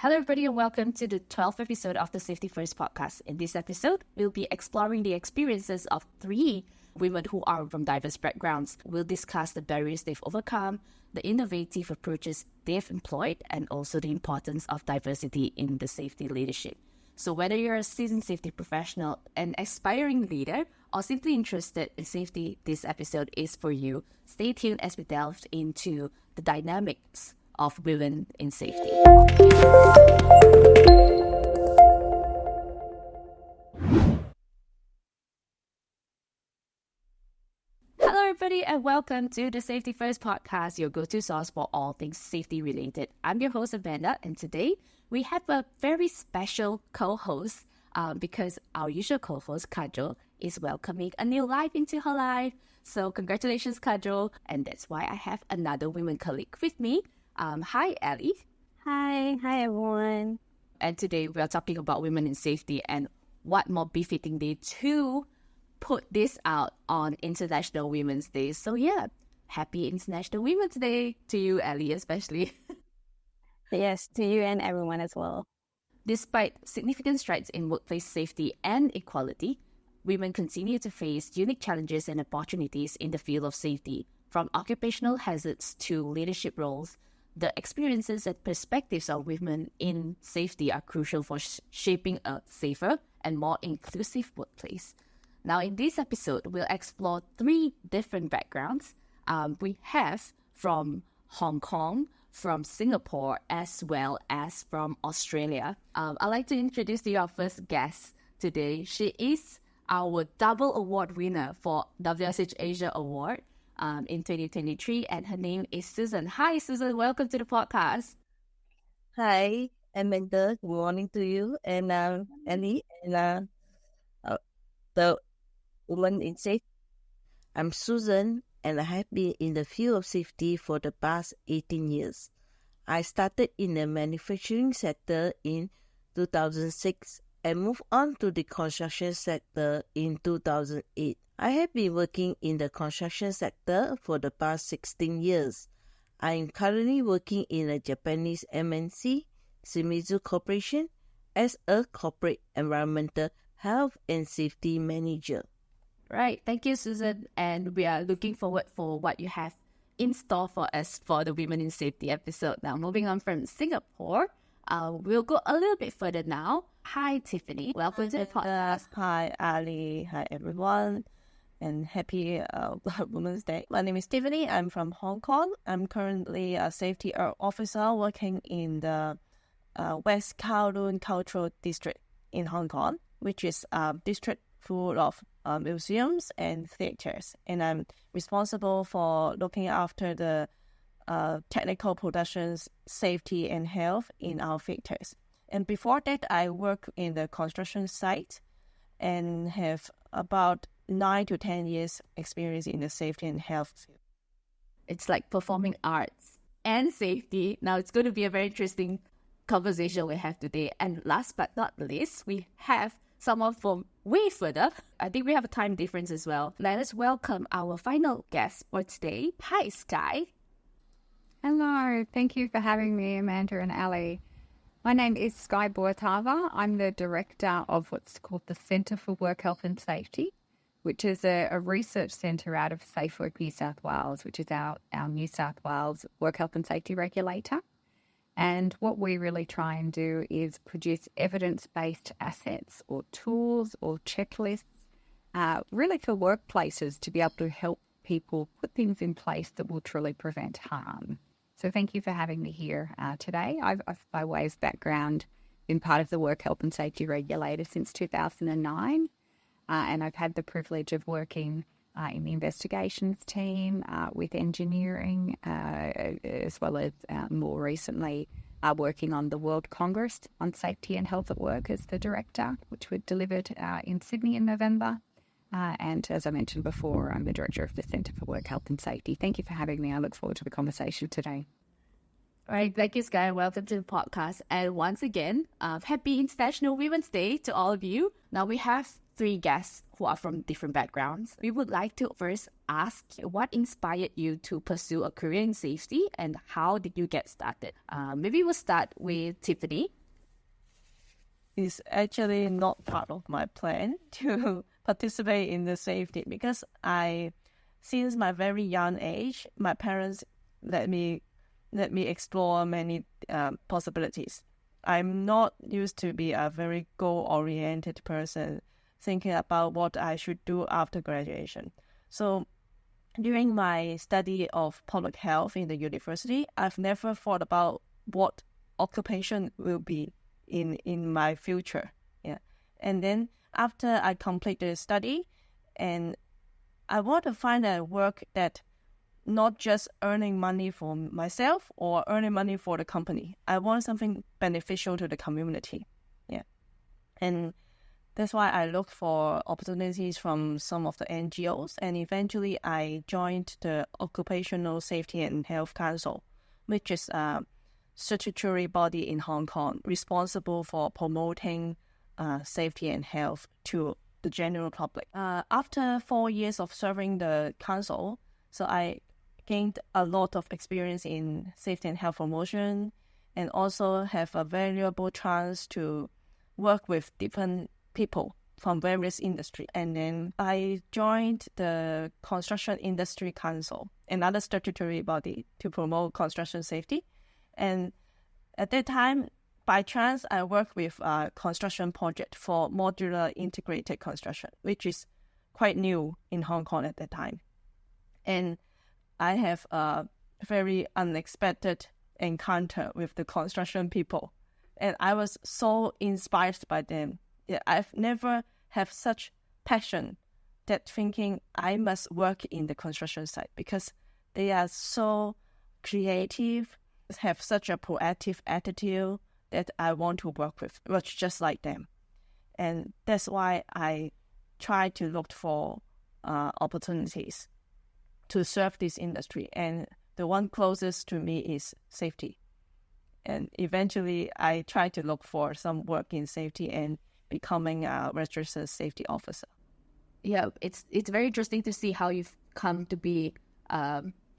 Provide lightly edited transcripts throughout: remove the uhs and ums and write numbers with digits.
Hello, everybody, and welcome to the 12th episode of the Safety First podcast. In this episode, we'll be exploring the experiences of 3 women who are from diverse backgrounds. We'll discuss the barriers they've overcome, the innovative approaches they've employed, and also the importance of diversity in the safety leadership. So whether you're a seasoned safety professional, an aspiring leader, or simply interested in safety, this episode is for you. Stay tuned as we delve into the dynamics of women in safety. Hello, everybody, and welcome to the Safety First podcast, your go-to source for all things safety related. I'm your host, Amanda, and today we have a very special co-host because our usual co-host, Kajol, is welcoming a new life into her life. So congratulations, Kajol. And that's why I have another women colleague with me. Hi, Ellie. Hi everyone. And today we are talking about women in safety, and what more befitting day to put this out on International Women's Day. So yeah, happy International Women's Day to you, Ellie, especially. Yes, to you and everyone as well. Despite significant strides in workplace safety and equality, women continue to face unique challenges and opportunities in the field of safety. From occupational hazards to leadership roles, the experiences and perspectives of women in safety are crucial for shaping a safer and more inclusive workplace. Now, in this episode, we'll explore 3 different backgrounds. We have from Hong Kong, from Singapore, as well as from Australia. I'd like to introduce to you our first guest today. She is our double award winner for WSH Asia Award in 2023, and her name is Susan. Hi, Susan. Welcome to the podcast. Hi, Amanda. Good morning to you and Annie and the woman in safety. I'm Susan, and I have been in the field of safety for the past 18 years. I started in the manufacturing sector in 2006 and moved on to the construction sector in 2008. I have been working in the construction sector for the past 16 years. I am currently working in a Japanese MNC, Shimizu Corporation, as a corporate environmental health and safety manager. Right. Thank you, Susan. And we are looking forward for what you have in store for us for the Women in Safety episode. Now, moving on from Singapore, we'll go a little bit further now. Hi, Tiffany. Welcome to the podcast. Hi, Ali. Hi, everyone. And happy Women's Day. My name is Tiffany. I'm from Hong Kong. I'm currently a safety officer working in the West Kowloon Cultural District in Hong Kong, which is a district full of museums and theaters. And I'm responsible for looking after the technical productions, safety and health in our theaters. And before that, I worked in the construction site and have about 9 to 10 years experience in the safety and health field. It's like performing arts and safety. Now, it's going to be a very interesting conversation we have today. And last but not least, we have someone from way further. I think we have a time difference as well. Let us welcome our final guest for today. Hi, Sky. Hello. Thank you for having me, Amanda and Ali. My name is Sky Boatava. I'm the director of what's called the Centre for Work Health and Safety, which is a research centre out of Safe Work New South Wales, which is our New South Wales work health and safety regulator. And what we really try and do is produce evidence-based assets or tools or checklists, really for workplaces to be able to help people put things in place that will truly prevent harm. So thank you for having me here today. I've, by way of background, been part of the work health and safety regulator since 2009. And I've had the privilege of working in the investigations team with engineering, as well as more recently working on the World Congress on Safety and Health at Work as the director, which we delivered in Sydney in November. And as I mentioned before, I'm the director of the Centre for Work Health and Safety. Thank you for having me. I look forward to the conversation today. All right, thank you, Sky. Welcome to the podcast. And once again, happy International Women's Day to all of you. Now we have three guests who are from different backgrounds. We would like to first ask what inspired you to pursue a career in safety and how did you get started? Maybe we'll start with Tiffany. It's actually not part of my plan to participate in the safety because since my very young age, my parents let me explore many possibilities. I'm not used to be a very goal-oriented person thinking about what I should do after graduation. So during my study of public health in the university, I've never thought about what occupation will be in my future. Yeah. And then after I complete the study, and I want to find a work that not just earning money for myself or earning money for the company. I want something beneficial to the community. Yeah. And that's why I looked for opportunities from some of the NGOs, and eventually I joined the Occupational Safety and Health Council, which is a statutory body in Hong Kong responsible for promoting safety and health to the general public. After 4 years of serving the council, so I gained a lot of experience in safety and health promotion, and also have a valuable chance to work with different people from various industries. And then I joined the Construction Industry Council, another statutory body to promote construction safety. And at that time, by chance, I worked with a construction project for modular integrated construction, which is quite new in Hong Kong at that time. And I have a very unexpected encounter with the construction people. And I was so inspired by them. Yeah, I've never had such passion that thinking I must work in the construction site because they are so creative, have such a proactive attitude that I want to work just like them. And that's why I try to look for opportunities to serve this industry. And the one closest to me is safety. And eventually I try to look for some work in safety and becoming a registered safety officer. Yeah, it's very interesting to see how you've come to be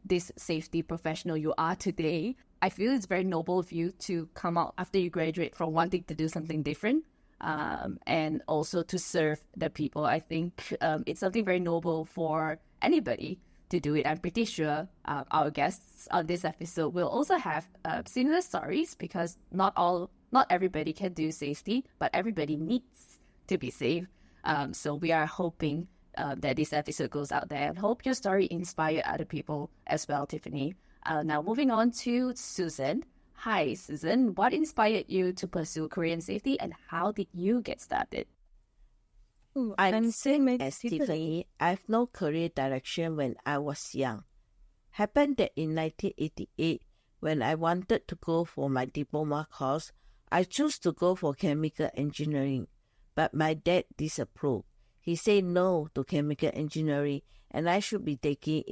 this safety professional you are today. I feel it's very noble of you to come out after you graduate from wanting to do something different and also to serve the people. I think it's something very noble for anybody to do it. I'm pretty sure our guests on this episode will also have similar stories because not everybody can do safety, but everybody needs to be safe. So we are hoping that this episode goes out there and hope your story inspire other people as well, Tiffany. Now moving on to Susan. Hi, Susan. What inspired you to pursue career in safety and how did you get started? I'm same as Tiffany. I have no career direction when I was young. Happened that in 1988, when I wanted to go for my diploma course, I chose to go for chemical engineering, but my dad disapproved. He said no to chemical engineering and I should be taking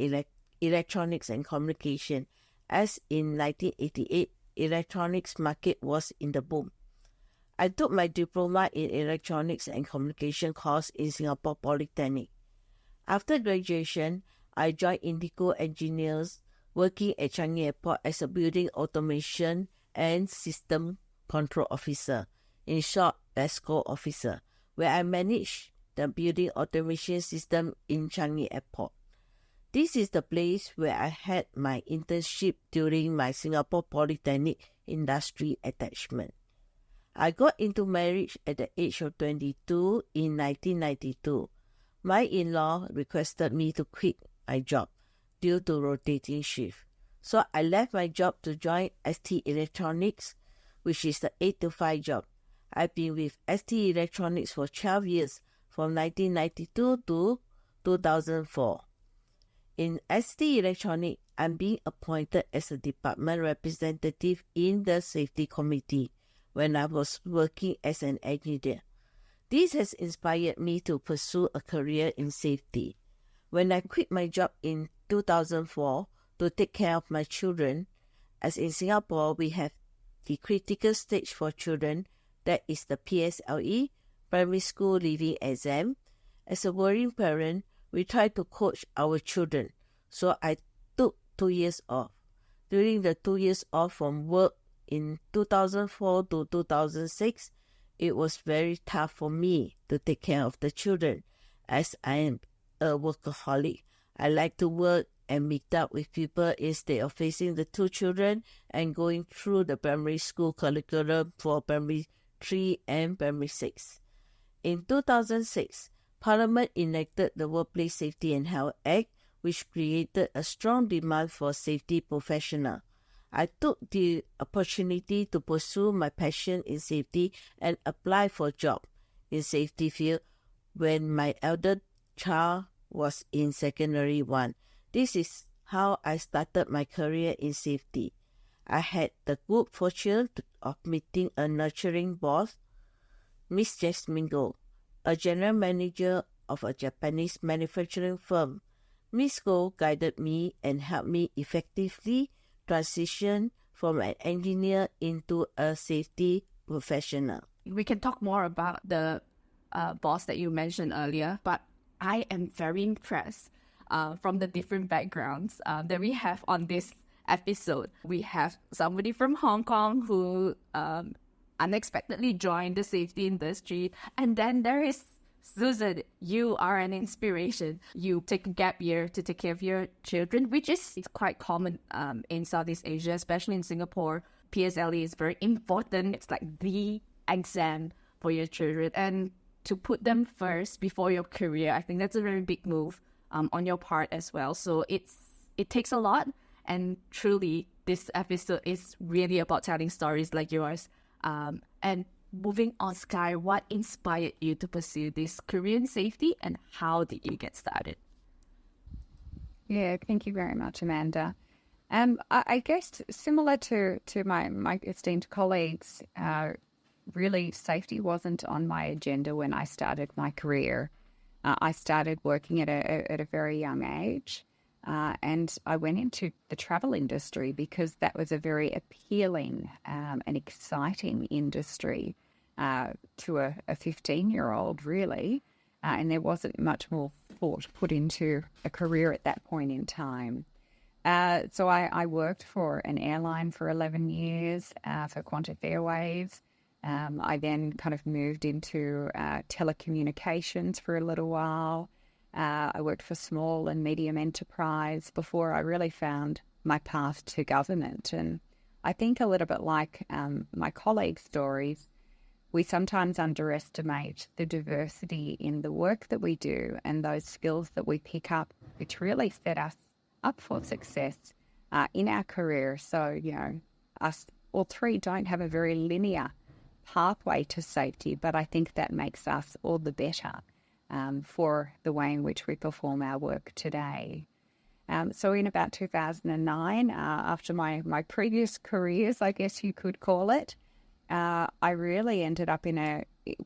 electronics and communication, as in 1988, electronics market was in the boom. I took my diploma in electronics and communication course in Singapore Polytechnic. After graduation, I joined Indigo Engineers, working at Changi Airport as a building automation and system control officer, in short, ESCO officer, where I managed the building automation system in Changi Airport. This is the place where I had my internship during my Singapore Polytechnic industry attachment. I got into marriage at the age of 22 in 1992. My in-law requested me to quit my job due to rotating shift. So I left my job to join ST Electronics, which is the 8 to 5 job. I've been with ST Electronics for 12 years, from 1992 to 2004. In ST Electronics, I'm being appointed as a department representative in the safety committee when I was working as an engineer. This has inspired me to pursue a career in safety. When I quit my job in 2004 to take care of my children, as in Singapore we have the critical stage for children, that is the PSLE, primary school leaving exam, As a working parent, we try to coach our children, so I took 2 years off. During the 2 years off from work in 2004 to 2006, it was very tough for me to take care of the children, as I am a workaholic. I like to work and meet up with people instead of facing the two children and going through the primary school curriculum for primary 3 and primary 6. In 2006, Parliament enacted the Workplace Safety and Health Act, which created a strong demand for safety professionals. I took the opportunity to pursue my passion in safety and apply for a job in safety field when my elder child was in secondary 1. This is how I started my career in safety. I had the good fortune of meeting a nurturing boss, Miss Jasmine Go, a general manager of a Japanese manufacturing firm. Miss Go guided me and helped me effectively transition from an engineer into a safety professional. We can talk more about the boss that you mentioned earlier, but I am very impressed from the different backgrounds that we have on this episode. We have somebody from Hong Kong who unexpectedly joined the safety industry, and then there is Susan. You are an inspiration. You take a gap year to take care of your children, which is quite common in Southeast Asia, especially in Singapore. PSLE is very important. It's like the exam for your children, and to put them first before your career, I think that's a very big move on your part as well. So it takes a lot, and truly this episode is really about telling stories like yours. And moving on, Sky, what inspired you to pursue this career in safety, and how did you get started? Yeah, thank you very much, Amanda. I guess similar to my esteemed colleagues, really safety wasn't on my agenda when I started my career. I started working at a very young age, and I went into the travel industry because that was a very appealing and exciting industry to a 15-year-old, really, and there wasn't much more thought put into a career at that point in time. So I worked for an airline for 11 years for Qantas Airways. I then kind of moved into telecommunications for a little while. I worked for small and medium enterprise before I really found my path to government. And I think a little bit like my colleagues' stories, we sometimes underestimate the diversity in the work that we do and those skills that we pick up, which really set us up for success in our career. So, you know, us all three don't have a very linear pathway to safety, but I think that makes us all the better for the way in which we perform our work today. So in about 2009, after my previous careers, I guess you could call it, I really ended up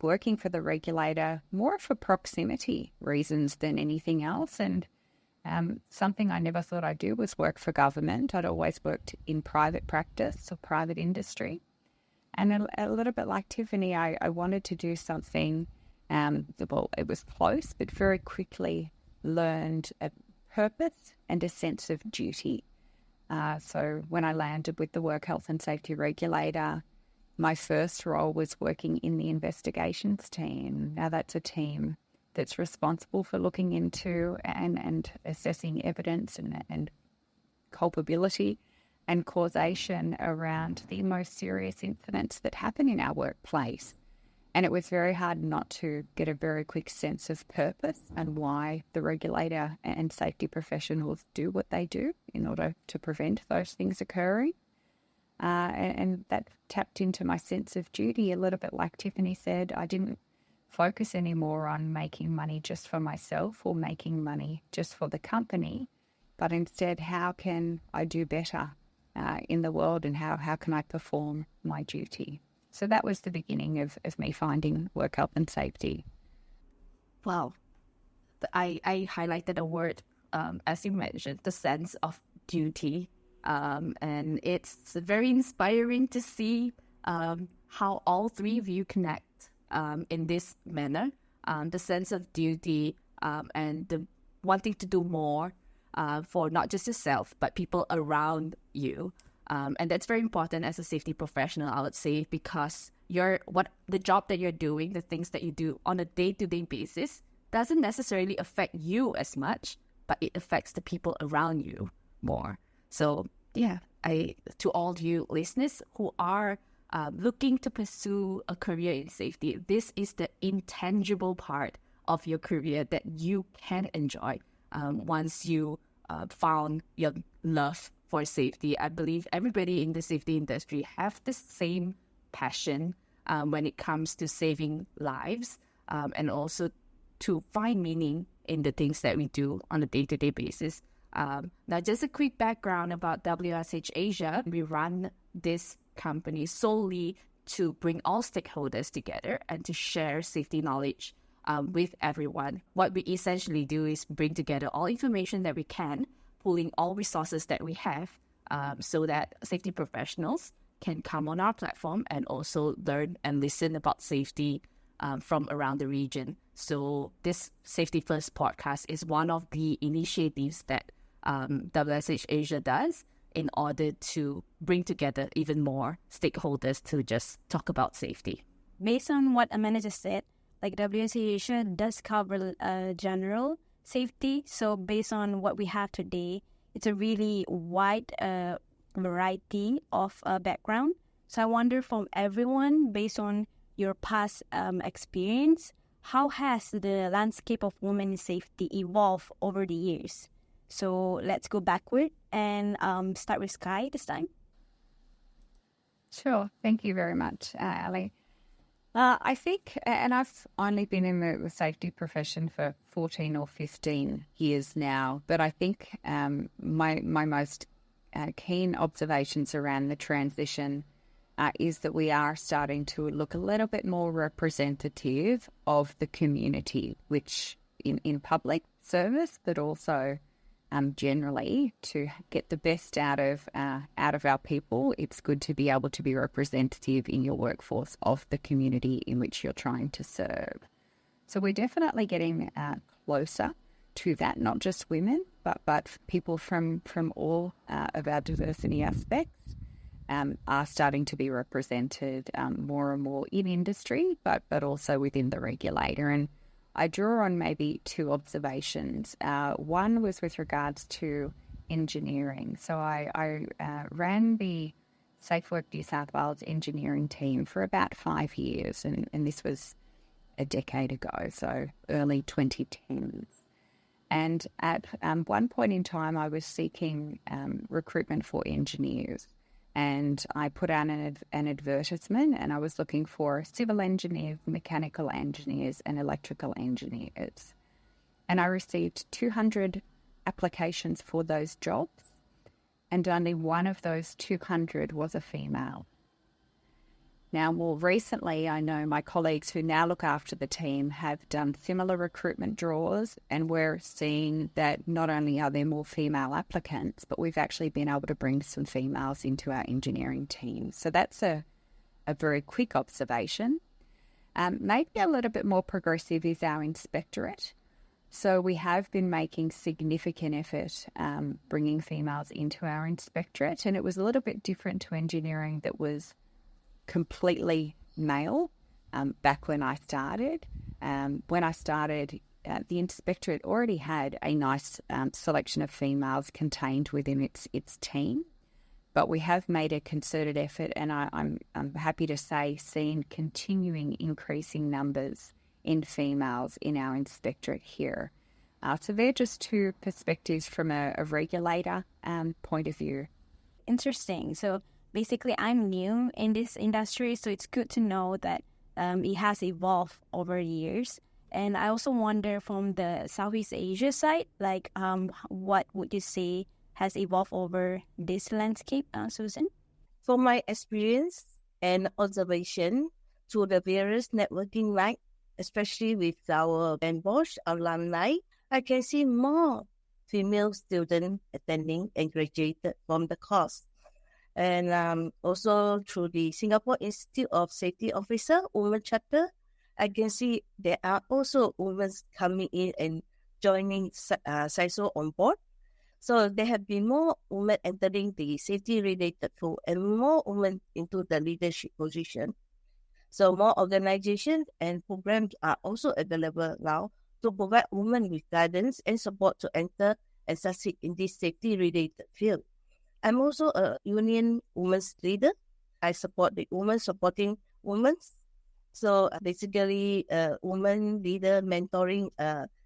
working for the regulator more for proximity reasons than anything else. And something I never thought I'd do was work for government. I'd always worked in private practice or private industry. And a little bit like Tiffany, I wanted to do something, well, it was close, but very quickly learned a purpose and a sense of duty. So when I landed with the Work Health and Safety Regulator, my first role was working in the investigations team. Now that's a team that's responsible for looking into and assessing evidence and culpability and causation around the most serious incidents that happen in our workplace. And it was very hard not to get a very quick sense of purpose and why the regulator and safety professionals do what they do in order to prevent those things occurring. And that tapped into my sense of duty a little bit like Tiffany said. I didn't focus anymore on making money just for myself or making money just for the company, but instead, how can I do better in the world, and how can I perform my duty? So that was the beginning of me finding work health and safety. Wow. I highlighted a word, as you mentioned, the sense of duty. And it's very inspiring to see how all three of you connect in this manner the sense of duty, and the wanting to do more for not just yourself, but people around you. And that's very important as a safety professional, I would say, because the job that you're doing, the things that you do on a day-to-day basis, doesn't necessarily affect you as much, but it affects the people around you more. So yeah, to all you listeners who are looking to pursue a career in safety, this is the intangible part of your career that you can enjoy once you found your love for safety. I believe everybody in the safety industry have the same passion when it comes to saving lives, and also to find meaning in the things that we do on a day-to-day basis. Now, just a quick background about WSH Asia. We run this company solely to bring all stakeholders together and to share safety knowledge with everyone. What we essentially do is bring together all information that we can, pulling all resources that we have, so that safety professionals can come on our platform and also learn and listen about safety from around the region. So this Safety First podcast is one of the initiatives that WSH Asia does in order to bring together even more stakeholders to just talk about safety. Based on what Amanda just said, like WSA Asia does cover general safety. So based on what we have today, it's a really wide variety of background. So I wonder from everyone, based on your past experience, how has the landscape of women in safety evolved over the years? So let's go backward and start with Sky this time. Sure. Thank you very much, Ali. I think, and I've only been in the safety profession for 14 or 15 years now, but I think my most keen observations around the transition is that we are starting to look a little bit more representative of the community, which in public service, but also generally to get the best out of our people. It's good to be able to be representative in your workforce of the community in which you're trying to serve. So we're definitely getting closer to that, not just women, but people from all of our diversity aspects are starting to be represented more and more in industry, but also within the regulator. And I draw on maybe two observations. One was with regards to engineering. So I ran the Safe Work New South Wales engineering team for about 5 years, and this was a decade ago, so early 2010s. And at one point in time, I was seeking recruitment for engineers. And I put out an advertisement, and I was looking for civil engineers, mechanical engineers, and electrical engineers. And I received 200 applications for those jobs, and only one of those 200 was a female. Now, more recently, I know my colleagues who now look after the team have done similar recruitment draws, and we're seeing that not only are there more female applicants, but we've actually been able to bring some females into our engineering team. So that's a very quick observation. Maybe a little bit more progressive is our inspectorate. So we have been making significant effort bringing females into our inspectorate, and it was a little bit different to engineering that was completely male back when I started. When I started, the inspectorate already had a nice selection of females contained within its team, but we have made a concerted effort, and I'm happy to say seeing continuing increasing numbers in females in our inspectorate here. So they're just two perspectives from a regulator point of view. Interesting. So basically, I'm new in this industry, so it's good to know that it has evolved over years. And I also wonder from the Southeast Asia side, like what would you say has evolved over this landscape, Susan? From my experience and observation through the various networking nights, especially with our Ben Bosch alumni, I can see more female students attending and graduated from the course. And also through the Singapore Institute of Safety Officer Women Chapter, I can see there are also women coming in and joining SISO on board. So there have been more women entering the safety-related field and more women into the leadership position. So more organizations and programs are also available now to provide women with guidance and support to enter and succeed in this safety-related field. I'm also a union women's leader. I support the women supporting women. So basically, women leader mentoring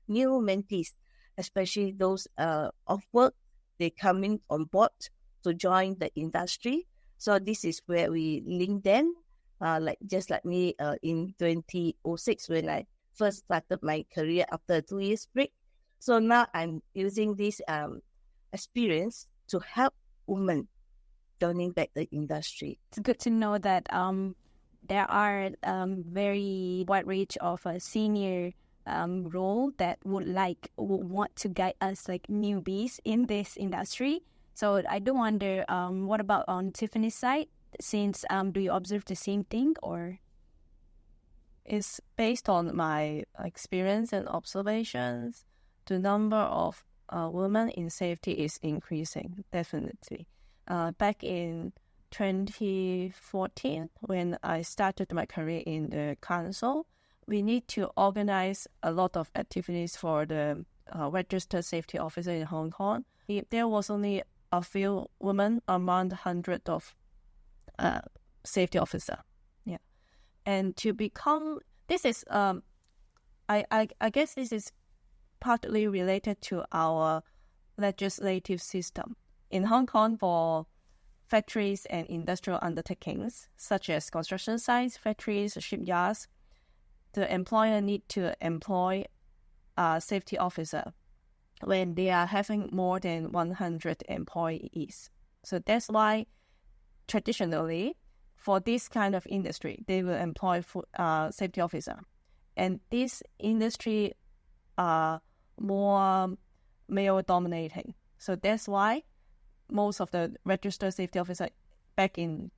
new mentees, especially those off work, they coming on board to join the industry. So this is where we link them, just like me in 2006 when I first started my career after a 2 years break. So now I'm using this experience to help women joining back the industry. It's good to know that there are very wide range of a senior role that would want to guide us like newbies in this industry. So I do wonder, what about on Tiffany's side? Since do you observe the same thing, or? It's based on my experience and observations. The number of women in safety is increasing, definitely. Back in 2014, when I started my career in the council, we need to organize a lot of activities for the registered safety officer in Hong Kong. There was only a few women among the hundred of safety officer. Yeah. And to become, this is, I guess this is partly related to our legislative system. In Hong Kong, for factories and industrial undertakings, such as construction sites, factories, shipyards, the employer need to employ a safety officer when they are having more than 100 employees. So that's why traditionally, for this kind of industry, they will employ safety officer. And this industry are more male dominating. So that's why most of the registered safety officer back in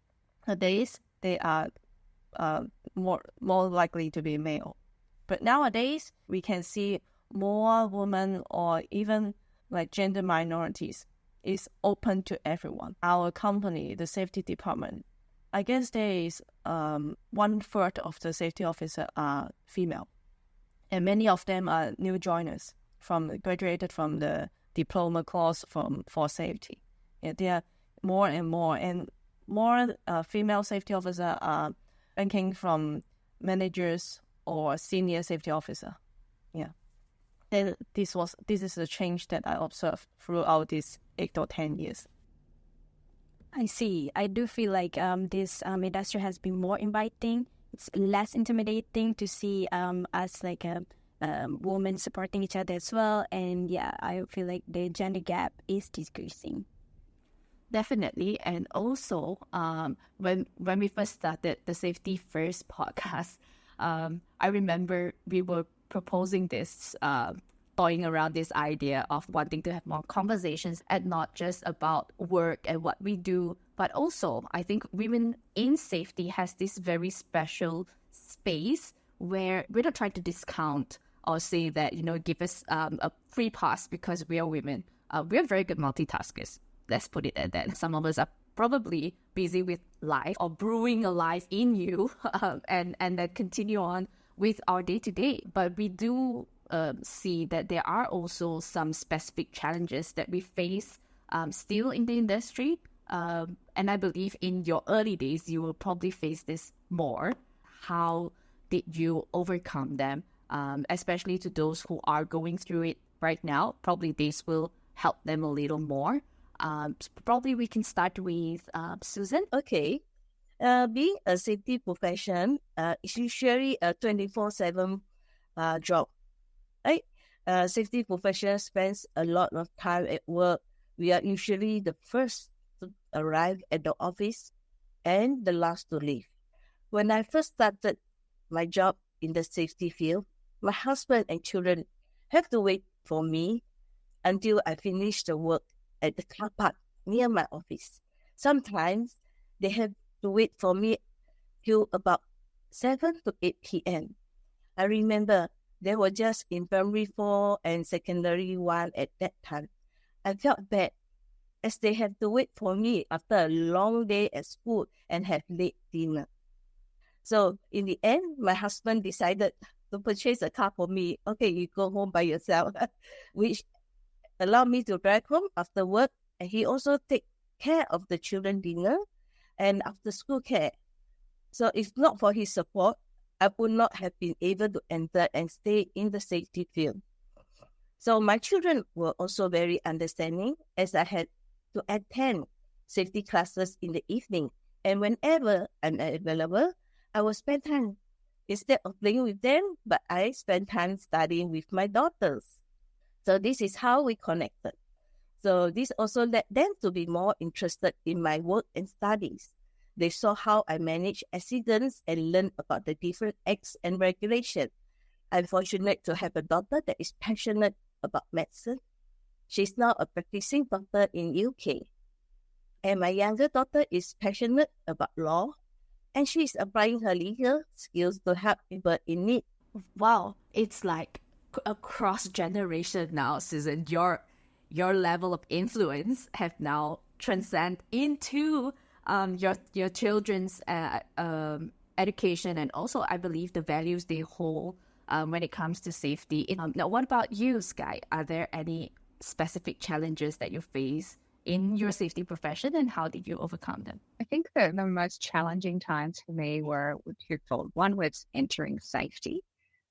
the days, they are more likely to be male. But nowadays, we can see more women or even like gender minorities is open to everyone. Our company, the safety department, I guess there is 1/3 of the safety officer are female, and many of them are new joiners graduated from the diploma course for safety. Yeah, there are more and more female safety officers are ranking from managers or senior safety officer. Yeah. And this is a change that I observed throughout these 8 or 10 years. I see. I do feel like this industry has been more inviting. It's less intimidating to see us like a women supporting each other as well. And yeah, I feel like the gender gap is decreasing. Definitely. And also, when we first started the Safety First podcast, I remember we were proposing this, toying around this idea of wanting to have more conversations and not just about work and what we do, but also I think women in safety has this very special space where we're not trying to discount or say that, give us a free pass because we are women. We're very good multitaskers. Let's put it at that. Some of us are probably busy with life or brewing a life in you and then continue on with our day-to-day. But we do see that there are also some specific challenges that we face still in the industry. And I believe in your early days, you will probably face this more. How did you overcome them? Especially to those who are going through it right now, probably this will help them a little more. Probably we can start with Susan. Okay. Being a safety profession is usually a 24/7 job, right? Safety professional spends a lot of time at work. We are usually the first to arrive at the office and the last to leave. When I first started my job in the safety field, my husband and children have to wait for me until I finish the work at the car park near my office. Sometimes they have to wait for me till about 7 to 8 p.m. I remember they were just in primary 4 and secondary 1 at that time. I felt bad as they had to wait for me after a long day at school and have late dinner. So in the end, my husband decided to purchase a car for me. Okay, you go home by yourself, which allowed me to drive home after work. And he also take care of the children dinner and after school care. So if not for his support, I would not have been able to enter and stay in the safety field. So my children were also very understanding as I had to attend safety classes in the evening. And whenever I'm available, I will spend time instead of playing with them, but I spend time studying with my daughters. So this is how we connected. So this also led them to be more interested in my work and studies. They saw how I manage accidents and learned about the different acts and regulations. I'm fortunate to have a daughter that is passionate about medicine. She's now a practicing doctor in UK. And my younger daughter is passionate about law, and she is applying her legal skills to help people in need. Wow, it's like across generation now, Susan. Your level of influence have now transcend into your children's education, and also I believe the values they hold when it comes to safety. Now, what about you, Sky? Are there any specific challenges that you face in your safety profession, and how did you overcome them? I think that the most challenging times for me were twofold. One was entering safety.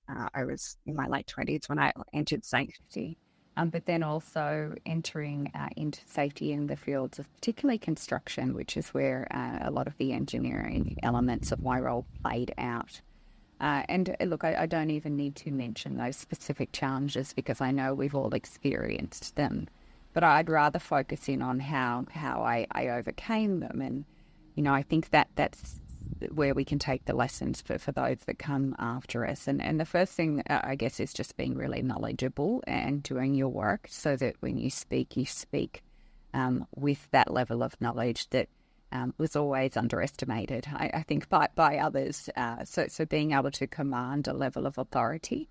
I was in my late 20s when I entered safety, but then also entering into safety in the fields of particularly construction, which is where a lot of the engineering elements of my role played out. And look, I don't even need to mention those specific challenges because I know we've all experienced them. But I'd rather focus in on how I overcame them. And, you know, I think that's where we can take the lessons for those that come after us. And the first thing, I guess, is just being really knowledgeable and doing your work so that when you speak with that level of knowledge that was always underestimated, I think, by others. So being able to command a level of authority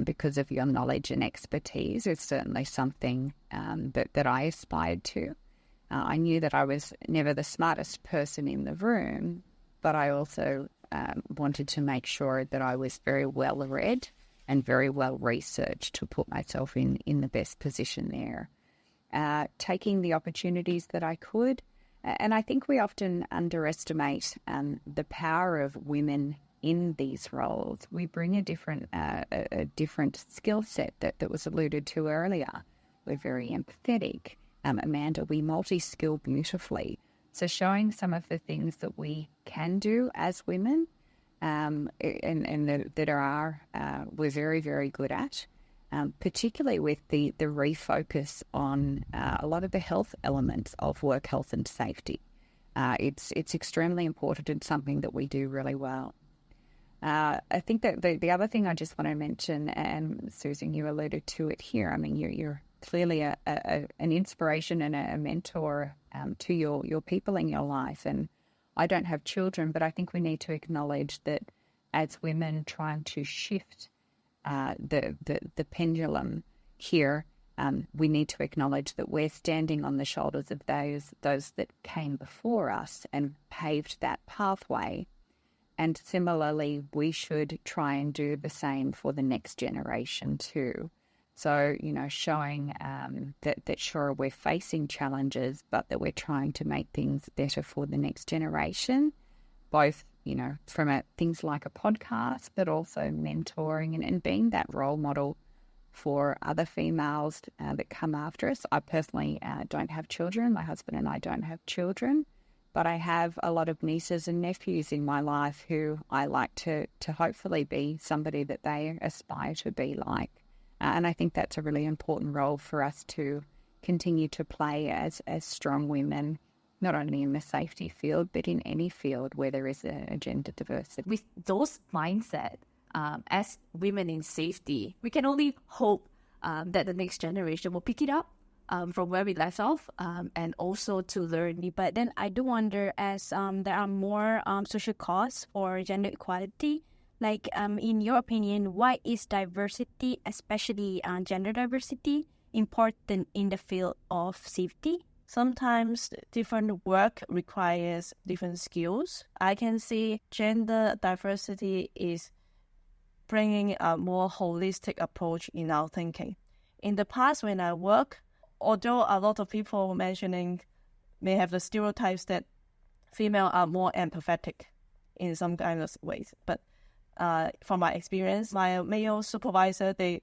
because of your knowledge and expertise is certainly something that I aspired to. I knew that I was never the smartest person in the room, but I also wanted to make sure that I was very well read and very well researched to put myself in the best position there. Taking the opportunities that I could. And I think we often underestimate the power of women in these roles. We bring a different skill set that was alluded to earlier. We're very empathetic. Amanda, we multi-skill beautifully. So showing some of the things that we can do as women and that we're very, very good at, particularly with the refocus on a lot of the health elements of work health and safety. It's extremely important and something that we do really well. I think that the other thing I just want to mention, and Susan, you alluded to it here, I mean, you're clearly an inspiration and a mentor to your people in your life. And I don't have children, but I think we need to acknowledge that as women trying to shift the pendulum here, we need to acknowledge that we're standing on the shoulders of those that came before us and paved that pathway. And similarly, we should try and do the same for the next generation too. So, you know, showing that sure, we're facing challenges, but that we're trying to make things better for the next generation, both, you know, from things like a podcast, but also mentoring and being that role model for other females that come after us. I personally don't have children. My husband and I don't have children, but I have a lot of nieces and nephews in my life who I like to hopefully be somebody that they aspire to be like. And I think that's a really important role for us to continue to play as strong women, not only in the safety field, but in any field where there is a gender diversity. With those mindset, as women in safety, we can only hope that the next generation will pick it up from where we left off, and also to learn. But then I do wonder, as there are more social costs for gender equality, Like, in your opinion, why is diversity, especially gender diversity, important in the field of safety? Sometimes different work requires different skills. I can see gender diversity is bringing a more holistic approach in our thinking. In the past, when I work, although a lot of people mentioning may have the stereotypes that female are more empathetic in some kind of ways, but from my experience, my male supervisor, they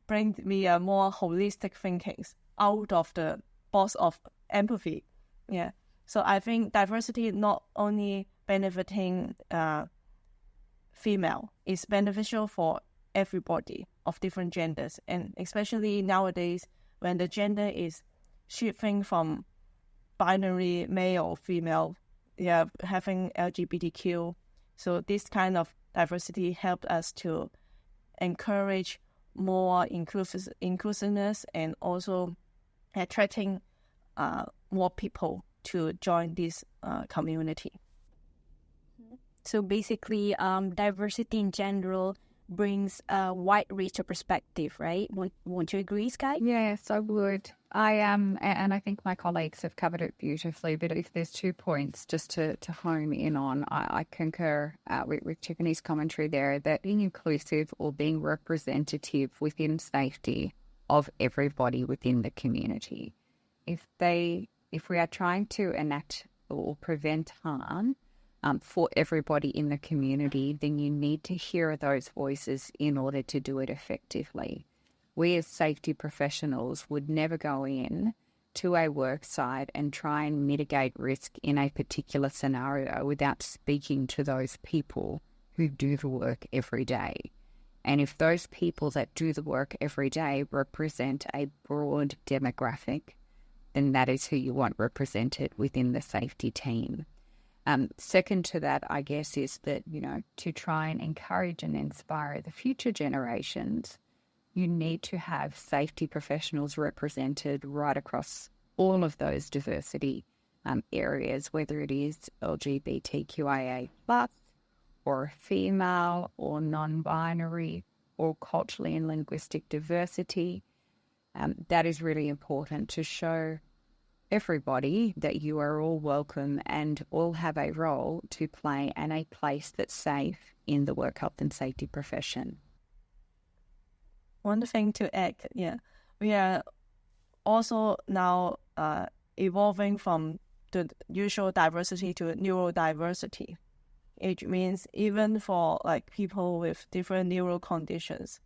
bring me a more holistic thinkings out of the box of empathy. Yeah. So I think diversity not only benefiting female, is beneficial for everybody of different genders, and especially nowadays when the gender is shifting from binary male or female, having LGBTQ. So this kind of diversity helped us to encourage more inclusiveness and also attracting more people to join this community. So basically, diversity in general brings a wide range of perspective, right? Won't you agree, Sky? Yes, I would. And I think my colleagues have covered it beautifully. But if there's 2 points just to hone in on, I concur with Tiffany's commentary there, that being inclusive or being representative within safety of everybody within the community. If we are trying to enact or prevent harm for everybody in the community, then you need to hear those voices in order to do it effectively. We as safety professionals would never go in to a work site and try and mitigate risk in a particular scenario without speaking to those people who do the work every day. And if those people that do the work every day represent a broad demographic, then that is who you want represented within the safety team. Second to that, I guess, is that, to try and encourage and inspire the future generations, you need to have safety professionals represented right across all of those diversity areas, whether it is LGBTQIA+, or female, or non-binary, or culturally and linguistic diversity. That is really important to show everybody that you are all welcome and all have a role to play and a place that's safe in the work health and safety profession. One thing to add, we are also now evolving from the usual diversity to neurodiversity. It means even for people with different neural conditions,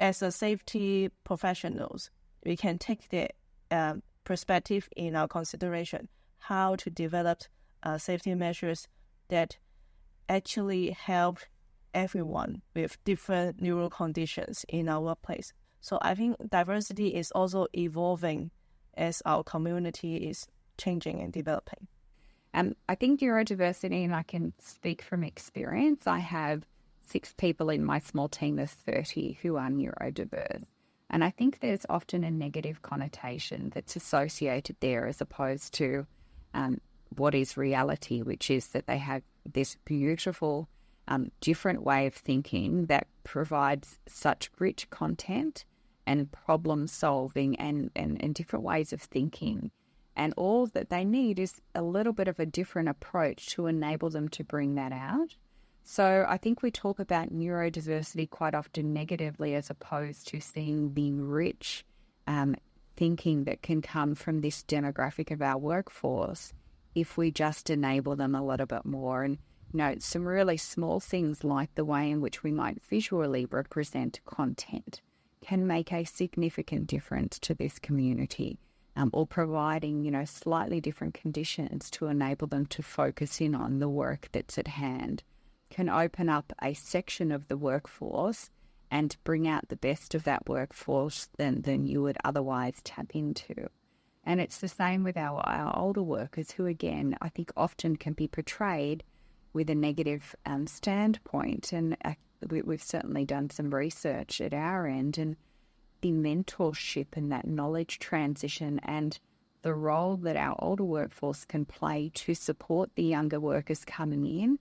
as a safety professionals, we can take the perspective in our consideration, how to develop safety measures that actually help everyone with different neural conditions in our workplace. So I think diversity is also evolving as our community is changing and developing. I think neurodiversity, and I can speak from experience, I have 6 people in my small team of 30 who are neurodiverse. And I think there's often a negative connotation that's associated there as opposed to what is reality, which is that they have this beautiful, different way of thinking that provides such rich content and problem solving and different ways of thinking. And all that they need is a little bit of a different approach to enable them to bring that out. So I think we talk about neurodiversity quite often negatively as opposed to seeing the rich thinking that can come from this demographic of our workforce if we just enable them a little bit more. And, some really small things like the way in which we might visually represent content can make a significant difference to this community, or providing, slightly different conditions to enable them to focus in on the work that's at hand can open up a section of the workforce and bring out the best of that workforce than you would otherwise tap into. And it's the same with our older workers who, again, I think often can be portrayed with a negative standpoint. And we've certainly done some research at our end, and the mentorship and that knowledge transition and the role that our older workforce can play to support the younger workers coming in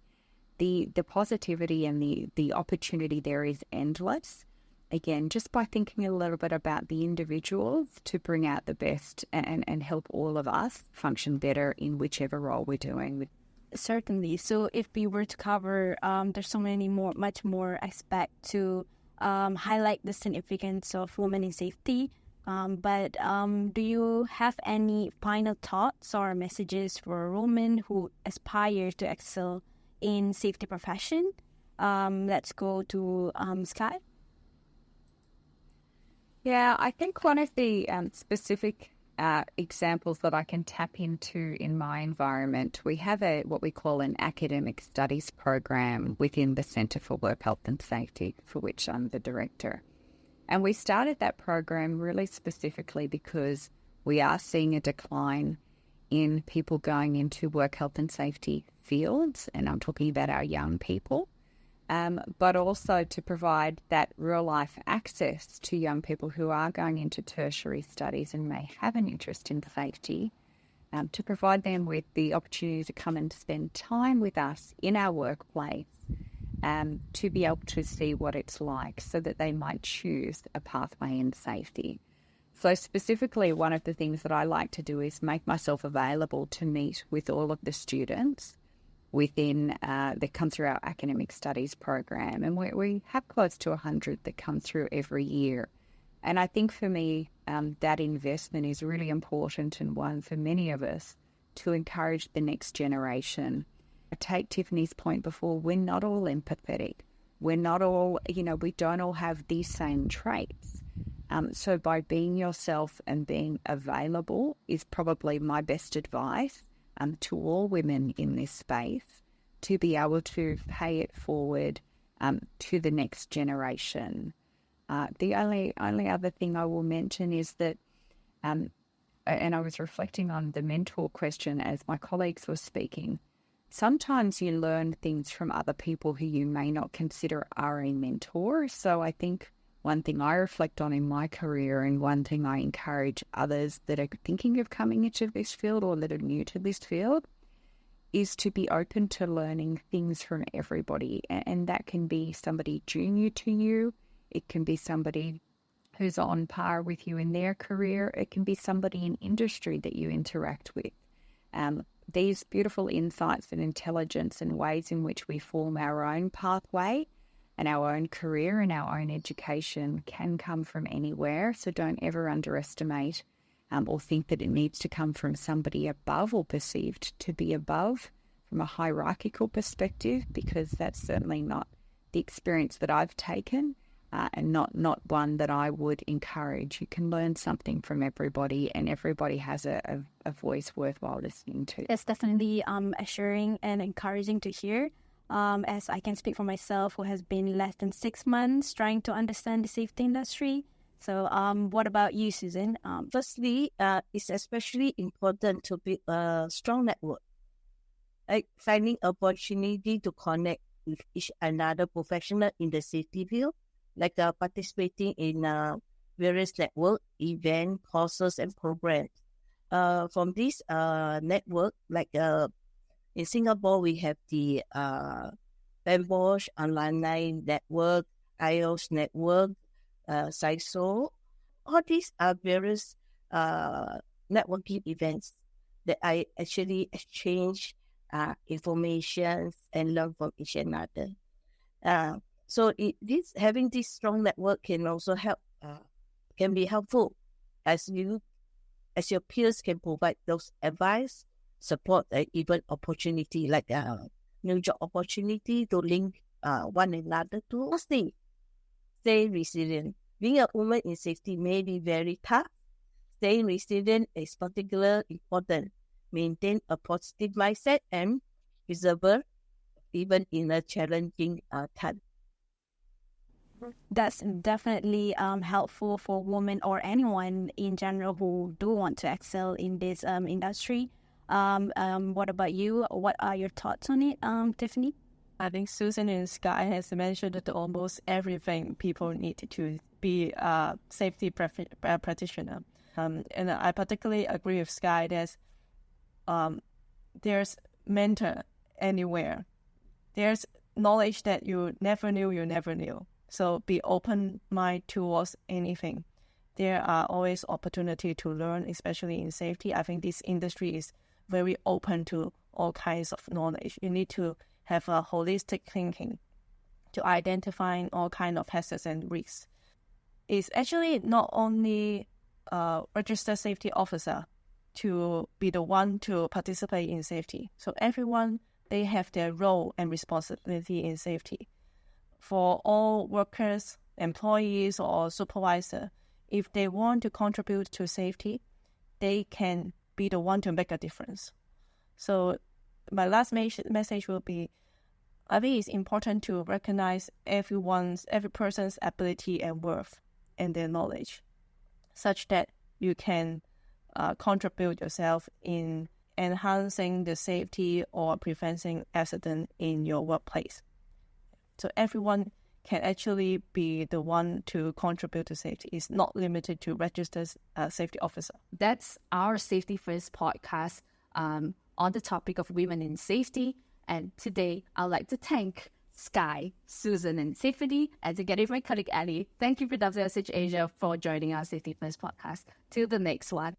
the positivity and the opportunity there is endless. Again, just by thinking a little bit about the individuals to bring out the best and help all of us function better in whichever role we're doing. Certainly. So if we were to cover, there's so much more aspect to highlight the significance of women in safety. But do you have any final thoughts or messages for women who aspire to excel in safety profession? Let's go to Sky. Yeah, I think one of the specific examples that I can tap into in my environment, we have what we call an academic studies program within the Centre for Work Health and Safety, for which I'm the director. And we started that program really specifically because we are seeing a decline in people going into work health and safety fields, and I'm talking about our young people. But also to provide that real-life access to young people who are going into tertiary studies and may have an interest in safety, to provide them with the opportunity to come and spend time with us in our workplace, to be able to see what it's like so that they might choose a pathway in safety. So specifically, one of the things that I like to do is make myself available to meet with all of the students within that come through our academic studies program, and we have close to 100 that come through every year. And I think for me, that investment is really important, and one for many of us, to encourage the next generation. I take Tiffany's point before, we're not all empathetic. We're not all, we don't all have these same traits. So by being yourself and being available is probably my best advice to all women in this space, to be able to pay it forward to the next generation. The only other thing I will mention is that, and I was reflecting on the mentor question as my colleagues were speaking, sometimes you learn things from other people who you may not consider are a mentor. So I think one thing I reflect on in my career, and one thing I encourage others that are thinking of coming into this field or that are new to this field, is to be open to learning things from everybody. And that can be somebody junior to you. It can be somebody who's on par with you in their career. It can be somebody in industry that you interact with. These beautiful insights and intelligence and ways in which we form our own pathway and our own career and our own education can come from anywhere. So don't ever underestimate or think that it needs to come from somebody above or perceived to be above from a hierarchical perspective, because that's certainly not the experience that I've taken and not one that I would encourage. You can learn something from everybody, and everybody has a voice worthwhile listening to. It's definitely assuring and encouraging to hear. As I can speak for myself, who has been less than 6 months trying to understand the safety industry. So what about you, Susan? Firstly, it's especially important to build a strong network, like finding opportunity to connect with each another professional in the safety field, like participating in various network, event, courses, and programs. From this network, like in Singapore, we have the Bosch Online Network, IOS Network, CISO. All these are various networking events that I actually exchange information and learn from each another. So having this strong network can also help, can be helpful as your peers can provide those advice, support, even opportunity, like new job opportunity to link one another to. Lastly, stay resilient. Being a woman in safety may be very tough. Staying resilient is particularly important. Maintain a positive mindset and persevere even in a challenging time. That's definitely helpful for women or anyone in general who do want to excel in this industry. What about you? What are your thoughts on it, Tiffany? I think Susan and Sky has mentioned that almost everything people need to be a safety practitioner. And I particularly agree with Sky that there's mentor anywhere. there's knowledge that you never knew. So be open mind towards anything. There are always opportunity to learn, especially in safety. I think this industry is very open to all kinds of knowledge. You need to have a holistic thinking to identify all kinds of hazards and risks. It's actually not only a registered safety officer to be the one to participate in safety. So everyone, they have their role and responsibility in safety. For all workers, employees, or supervisor, if they want to contribute to safety, they can be the one to make a difference. So my last message will be, I think it's important to recognize every person's ability and worth and their knowledge, such that you can contribute yourself in enhancing the safety or preventing accident in your workplace. So everyone can actually be the one to contribute to safety. It's not limited to registered safety officer. That's our Safety First podcast on the topic of women in safety. And today, I'd like to thank Sky, Susan, and Tiffany, and together with my colleague Ellie. Thank you for WSH Asia for joining our Safety First podcast. Till the next one.